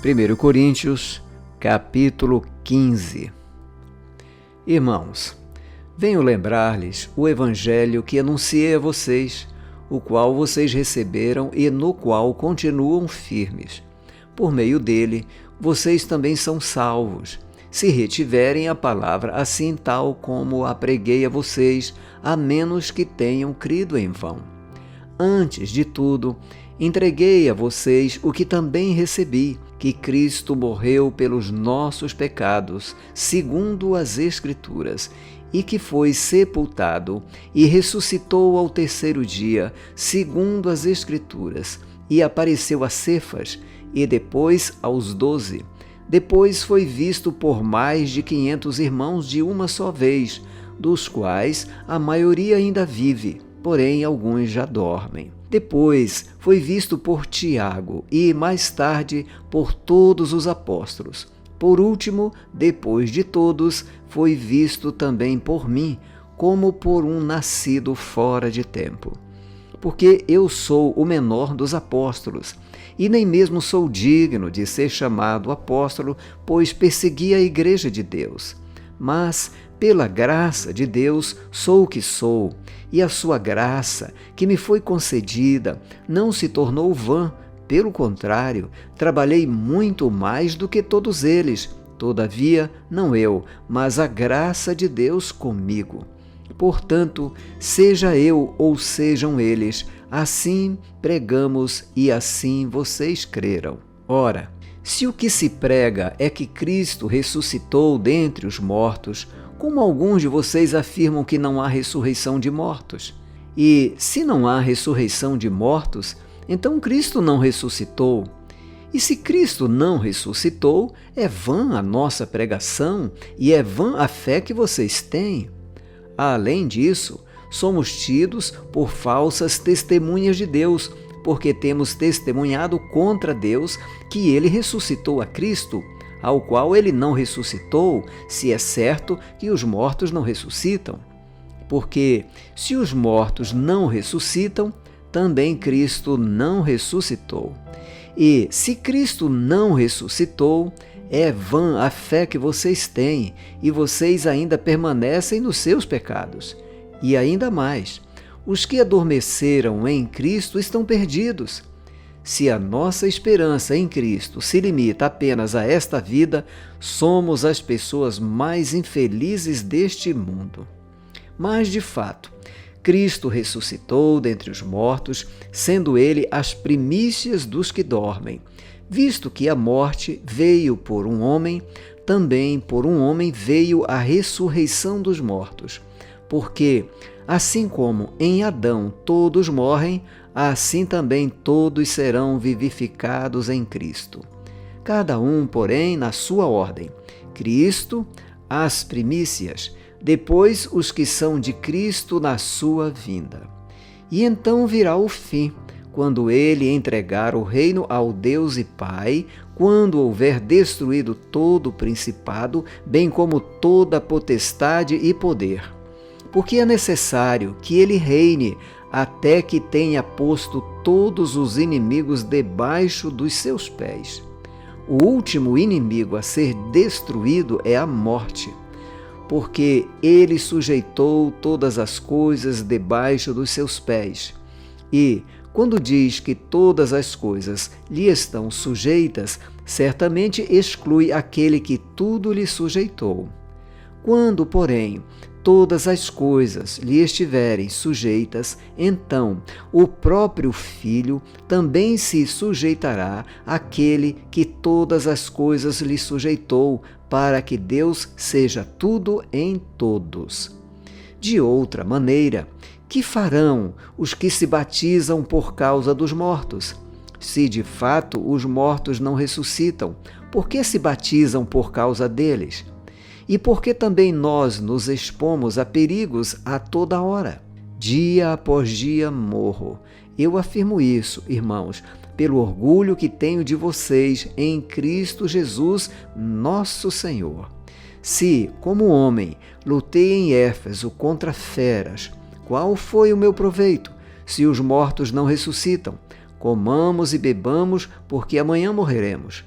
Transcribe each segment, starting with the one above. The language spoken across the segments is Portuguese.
1 Coríntios, capítulo 15. Irmãos, venho lembrar-lhes o evangelho que anunciei a vocês, o qual vocês receberam e no qual continuam firmes. Por meio dele, vocês também são salvos, se retiverem a palavra assim tal como a preguei a vocês, a menos que tenham crido em vão. Antes de tudo, entreguei a vocês o que também recebi, que Cristo morreu pelos nossos pecados, segundo as Escrituras, e que foi sepultado e ressuscitou ao terceiro dia, segundo as Escrituras, e apareceu a Cefas, e depois aos 12. Depois foi visto por mais de 500 irmãos de uma só vez, dos quais a maioria ainda vive, porém alguns já dormem. Depois foi visto por Tiago e, mais tarde, por todos os apóstolos. Por último, depois de todos, foi visto também por mim, como por um nascido fora de tempo. Porque eu sou o menor dos apóstolos, e nem mesmo sou digno de ser chamado apóstolo, pois persegui a igreja de Deus. Mas, pela graça de Deus, sou o que sou, e a sua graça, que me foi concedida, não se tornou vã. Pelo contrário, trabalhei muito mais do que todos eles. Todavia, não eu, mas a graça de Deus comigo. Portanto, seja eu ou sejam eles, assim pregamos e assim vocês creram. Ora, se o que se prega é que Cristo ressuscitou dentre os mortos, como alguns de vocês afirmam que não há ressurreição de mortos? E se não há ressurreição de mortos, então Cristo não ressuscitou. E se Cristo não ressuscitou, é vã a nossa pregação e é vã a fé que vocês têm. Além disso, somos tidos por falsas testemunhas de Deus, porque temos testemunhado contra Deus que ele ressuscitou a Cristo, ao qual ele não ressuscitou, se é certo que os mortos não ressuscitam. Porque se os mortos não ressuscitam, também Cristo não ressuscitou. E se Cristo não ressuscitou, é vã a fé que vocês têm, e vocês ainda permanecem nos seus pecados. E ainda mais, os que adormeceram em Cristo estão perdidos. Se a nossa esperança em Cristo se limita apenas a esta vida, somos as pessoas mais infelizes deste mundo. Mas, de fato, Cristo ressuscitou dentre os mortos, sendo ele as primícias dos que dormem. Visto que a morte veio por um homem, também por um homem veio a ressurreição dos mortos. Porque, assim como em Adão todos morrem, assim também todos serão vivificados em Cristo. Cada um, porém, na sua ordem. Cristo, as primícias, depois os que são de Cristo na sua vinda. E então virá o fim, quando ele entregar o reino ao Deus e Pai, quando houver destruído todo o principado, bem como toda potestade e poder. Porque é necessário que ele reine até que tenha posto todos os inimigos debaixo dos seus pés. O último inimigo a ser destruído é a morte, porque ele sujeitou todas as coisas debaixo dos seus pés. E, quando diz que todas as coisas lhe estão sujeitas, certamente exclui aquele que tudo lhe sujeitou. Quando, porém, todas as coisas lhe estiverem sujeitas, então o próprio Filho também se sujeitará àquele que todas as coisas lhe sujeitou, para que Deus seja tudo em todos. De outra maneira, que farão os que se batizam por causa dos mortos? Se de fato os mortos não ressuscitam, por que se batizam por causa deles? E por que também nós nos expomos a perigos a toda hora? Dia após dia morro. Eu afirmo isso, irmãos, pelo orgulho que tenho de vocês em Cristo Jesus, nosso Senhor. Se, como homem, lutei em Éfeso contra feras, qual foi o meu proveito, se os mortos não ressuscitam? Comamos e bebamos, porque amanhã morreremos.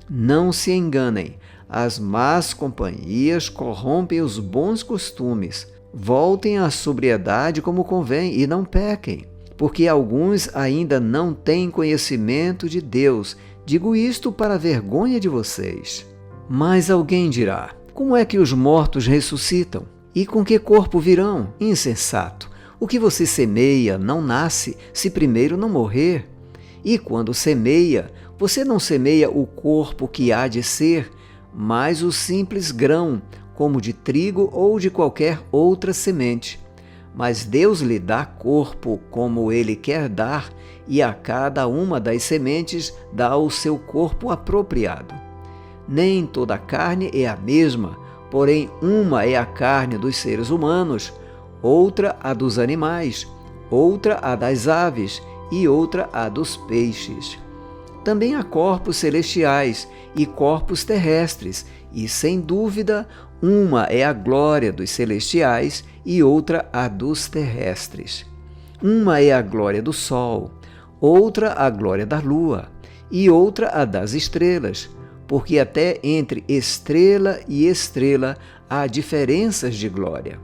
Não se enganem, as más companhias corrompem os bons costumes. Voltem à sobriedade como convém e não pequem, porque alguns ainda não têm conhecimento de Deus. Digo isto para a vergonha de vocês. Mas alguém dirá: como é que os mortos ressuscitam? E com que corpo virão? Insensato! O que você semeia não nasce se primeiro não morrer. E quando semeia, você não semeia o corpo que há de ser, mas o simples grão, como de trigo ou de qualquer outra semente. Mas Deus lhe dá corpo como Ele quer dar, e a cada uma das sementes dá o seu corpo apropriado. Nem toda a carne é a mesma, porém uma é a carne dos seres humanos, outra a dos animais, outra a das aves e outra a dos peixes. Também há corpos celestiais e corpos terrestres, e sem dúvida, uma é a glória dos celestiais e outra a dos terrestres. Uma é a glória do sol, outra a glória da lua, e outra a das estrelas, porque até entre estrela e estrela há diferenças de glória.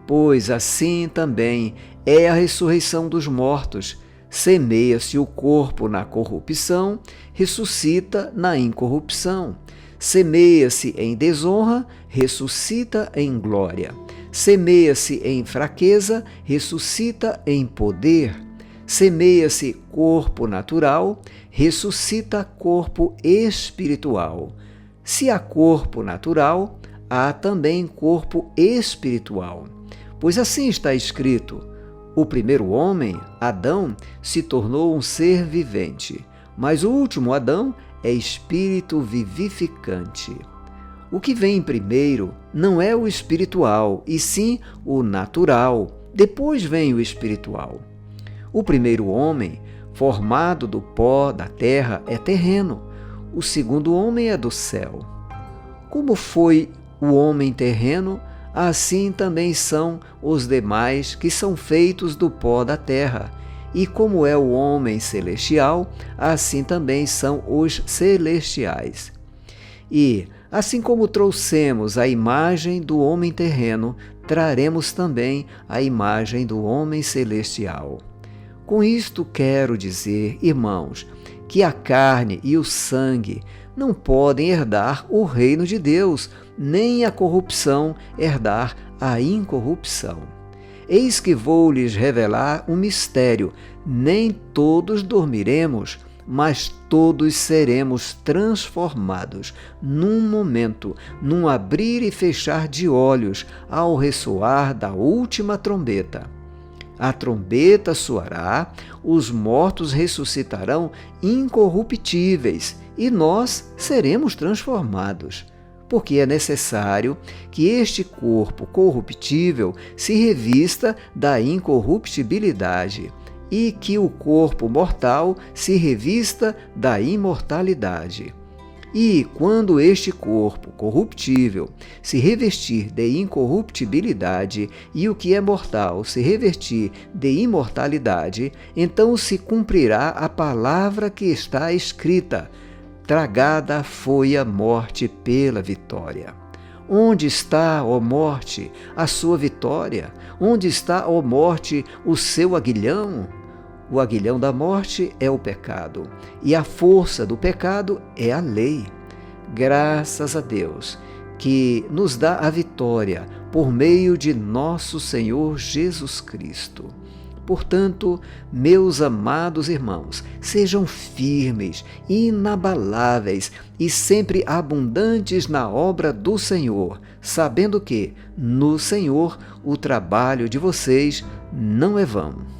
Pois assim também é a ressurreição dos mortos. Semeia-se o corpo na corrupção, ressuscita na incorrupção. Semeia-se em desonra, ressuscita em glória. Semeia-se em fraqueza, ressuscita em poder. Semeia-se corpo natural, ressuscita corpo espiritual. Se há corpo natural, há também corpo espiritual. Pois assim está escrito: o primeiro homem, Adão, se tornou um ser vivente, mas o último Adão é espírito vivificante. O que vem primeiro não é o espiritual, e sim o natural. Depois vem o espiritual. O primeiro homem, formado do pó da terra, é terreno. O segundo homem é do céu. Como foi o homem terreno, assim também são os demais que são feitos do pó da terra. E como é o homem celestial, assim também são os celestiais. E, assim como trouxemos a imagem do homem terreno, traremos também a imagem do homem celestial. Com isto quero dizer, irmãos, que a carne e o sangue não podem herdar o reino de Deus, nem a corrupção herdar a incorrupção. Eis que vou lhes revelar um mistério: nem todos dormiremos, mas todos seremos transformados num momento, num abrir e fechar de olhos, ao ressoar da última trombeta. A trombeta soará, os mortos ressuscitarão incorruptíveis e nós seremos transformados. Porque é necessário que este corpo corruptível se revista da incorruptibilidade e que o corpo mortal se revista da imortalidade. E quando este corpo corruptível se revestir de incorruptibilidade e o que é mortal se revestir de imortalidade, então se cumprirá a palavra que está escrita: tragada foi a morte pela vitória. Onde está, ó morte, a sua vitória? Onde está, ó morte, o seu aguilhão? O aguilhão da morte é o pecado, e a força do pecado é a lei. Graças a Deus, que nos dá a vitória por meio de nosso Senhor Jesus Cristo. Portanto, meus amados irmãos, sejam firmes, inabaláveis e sempre abundantes na obra do Senhor, sabendo que, no Senhor, o trabalho de vocês não é vão.